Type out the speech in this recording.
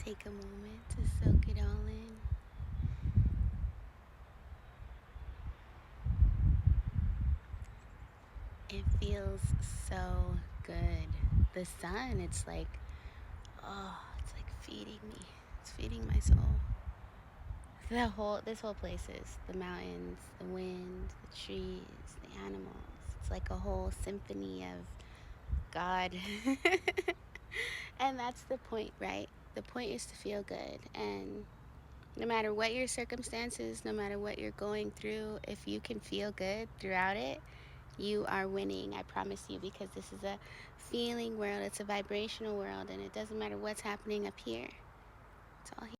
take a moment to soak it all in. It feels so good. The sun, it's like, oh, it's like feeding me. It's feeding my soul. This whole place is the mountains, the wind, the trees, the animals. It's like a whole symphony of God. And that's the point, right? The point is to feel good. And no matter what your circumstances, no matter what you're going through, if you can feel good throughout it, you are winning. I promise you, because this is a feeling world, it's a vibrational world, and it doesn't matter what's happening up here. It's all here.